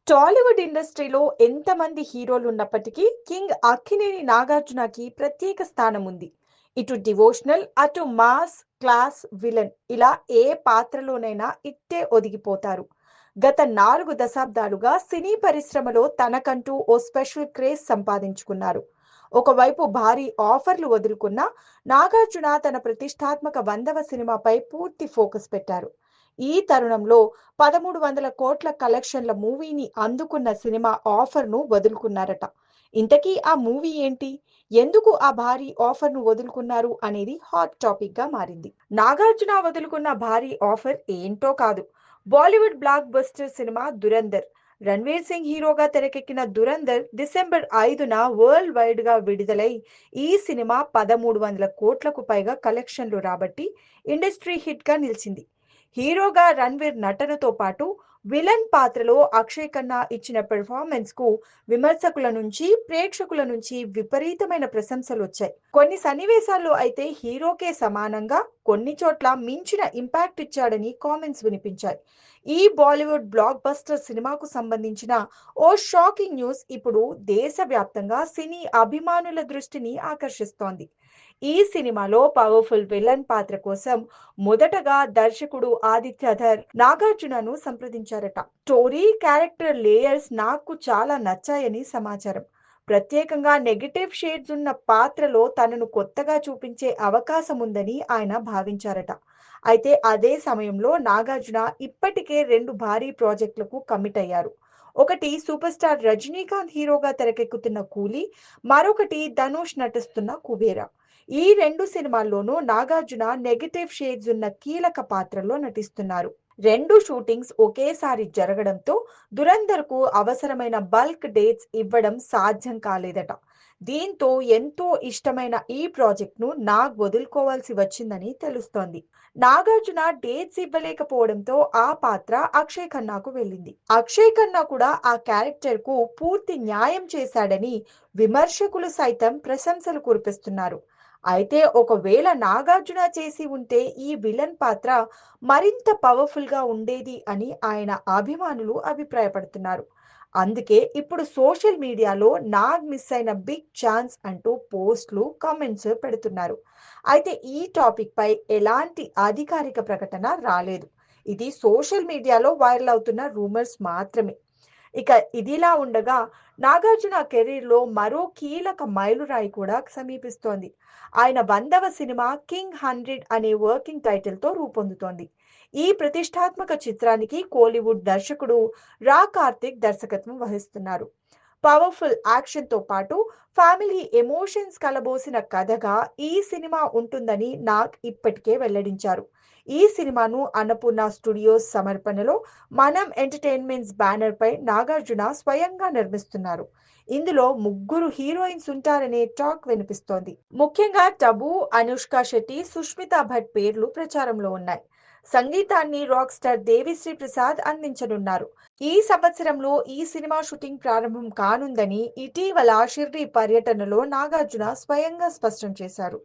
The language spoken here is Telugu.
టాలీవుడ్ ఇండస్ట్రీలో ఎంతమంది హీరోలున్నప్పటికీ కింగ్ అక్కినేని నాగార్జునకి ప్రత్యేక స్థానం ఉంది. ఇటు డివోషనల్, అటు మాస్, క్లాస్, విలన్ ఇలా ఏ పాత్రలోనైనా ఇట్టే ఒదిగిపోతారు. గత 4 దశాబ్దాలుగా సినీ పరిశ్రమలో తనకంటూ ఓ స్పెషల్ క్రేజ్ సంపాదించుకున్నారు. ఒకవైపు భారీ ఆఫర్లు వదులుకున్నా నాగార్జున తన ప్రతిష్టాత్మక 100వ సినిమాపై పూర్తి ఫోకస్ పెట్టారు. ఈ తరుణంలో 1300 కోట్ల కలెక్షన్ల మూవీని అందుకున్న సినిమా ఆఫర్‌ను వదులుకున్నారట. ఇంతకీ ఆ మూవీ ఏంటి? ఎందుకు ఆ భారీ ఆఫర్‌ను వదులుకున్నారు అనేది హాట్ టాపిక్‌గా మారింది. నాగార్జున వదులుకున్న భారీ ఆఫర్ ఏంటో కాదు. Bollywood block buster cinema 'Dhurandhar'. Ranveer Singh హీరోగా తెరకెక్కిన 'దురంధర్' డిసెంబర్ 5న వరల్డ్ వైడ్‌గా విడుదలై ఈ సినిమా 1300 కోట్లకు పైగా కలెక్షన్లు రాబట్టి ఇండస్ట్రీ హిట్‌గా నిలిచింది. హీరోగా రణ్వీర్ నటనతో పాటు విలన్ పాత్రలో అక్షయ్ ఖన్నా ఇచ్చిన పెర్ఫార్మెన్స్‌కు విమర్శకుల నుంచి, ప్రేక్షకుల నుంచి విపరీతమైన ప్రశంసలొచ్చాయి. కొన్ని సన్నివేశాల్లో అయితే హీరోకే సమానంగా, కొన్ని చోట్ల మించిన ఇంపాక్ట్ ఇచ్చాడని కామెంట్స్ వినిపించాయి. ఈ బాలీవుడ్ బ్లాక్ బస్టర్ సినిమాకు సంబంధించిన ఓ షాకింగ్ న్యూస్ ఇప్పుడు దేశవ్యాప్తంగా సినీ అభిమానుల దృష్టిని ఆకర్షిస్తోంది. ఈ సినిమాలో పవర్‌ఫుల్ విలన్ పాత్ర కోసం మొదటగా దర్శకుడు ఆదిత్య ధర్ నాగార్జునను సంప్రదించారట. స్టోరీ, క్యారెక్టర్ లేయర్స్ నాకు చాలా నచ్చాయని సమాచారం. ప్రత్యేకంగా నెగెటివ్ షేడ్స్ ఉన్న పాత్రలో తనను కొత్తగా చూపించే అవకాశం ఉందని ఆయన భావించారట. అయితే అదే సమయంలో నాగార్జున ఇప్పటికే 2 భారీ ప్రాజెక్టులకు కమిట్ అయ్యారు. ఒకటి సూపర్ స్టార్ రజనీకాంత్ హీరోగా తెరకెక్కుతున్న 'కూలీ', మరొకటి ధనుష్ నటిస్తున్న 'కుబేరా'. ఈ 2 సినిమాల్లోనూ నాగార్జున నెగెటివ్ షేడ్స్ ఉన్న కీలక పాత్రలో నటిస్తున్నారు. 2 షూటింగ్స్ ఒకేసారి జరగడంతో 'దురంధర్'కు అవసరమైన బల్క్ డేట్స్ ఇవ్వడం సాధ్యం కాలేదట. దీంతో ఎంతో ఇష్టమైన ఈ ప్రాజెక్ట్‌ను నాగ్ వదులుకోవాల్సి వచ్చిందని తెలుస్తోంది. నాగార్జున డేట్స్ ఇవ్వలేకపోవడంతో ఆ పాత్ర అక్షయ్ ఖన్నాకు వెళ్ళింది. అక్షయ్ ఖన్నా కూడా ఆ క్యారెక్టర్‌కు పూర్తి న్యాయం చేశాడని విమర్శకులు సైతం ప్రశంసలు కురిపిస్తున్నారు. అయితే ఒకవేళ నాగార్జున చేసి ఉంటే ఈ విలన్ పాత్ర మరింత పవర్‌ఫుల్‌గా ఉండేది అని ఆయన అభిమానులు అభిప్రాయపడుతున్నారు. అందుకే ఇప్పుడు సోషల్ మీడియాలో నాగ్ మిస్ అయిన బిగ్ ఛాన్స్ అంటూ పోస్ట్‌లు, కామెంట్స్ పెడుతున్నారు. అయితే ఈ టాపిక్‌పై ఎలాంటి అధికారిక ప్రకటన రాలేదు. ఇది సోషల్ మీడియాలో వైరల్ అవుతున్న రూమర్స్ మాత్రమే. ఇక ఇదిలా ఉండగా నాగార్జున కెరీర్‌లో మరో కీలక మైలురాయి కూడా సమీపిస్తోంది. ఆయన 100వ సినిమా 'కింగ్ 100' అనే వర్కింగ్ టైటిల్‌తో రూపొందుతోంది. ఈ ప్రతిష్టాత్మక చిత్రానికి కోలీవుడ్ దర్శకుడు రా కార్తిక్ దర్శకత్వం వహిస్తున్నారు. పవర్‌ఫుల్ యాక్షన్‌తో పాటు ఫ్యామిలీ ఎమోషన్స్ కలబోసిన కథగా ఈ సినిమా ఉంటుందని నాగ్ ఇప్పటికే వెల్లడించారు. ఈ సినిమాను అన్నపూర్ణ స్టూడియోస్ సమర్పణలో మనం ఎంటర్‌టైన్‌మెంట్స్ బ్యానర్‌పై నాగార్జున స్వయంగా నిర్మిస్తున్నారు. ఇందులో ముగ్గురు హీరోయిన్స్ ఉంటారనే టాక్ వినిపిస్తోంది. ముఖ్యంగా టబు, అనుష్క శెట్టి, సుష్మితా భట్ పేర్లు ప్రచారంలో ఉన్నాయి. సంగీతాన్ని రాక్ స్టార్ దేవిశ్రీ ప్రసాద్ అందించనున్నారు. ఈ సంవత్సరంలో ఈ సినిమా షూటింగ్ ప్రారంభం కానుందని ఇటీవల షిర్డీ పర్యటనలో నాగార్జున స్వయంగా స్పష్టం చేశారు.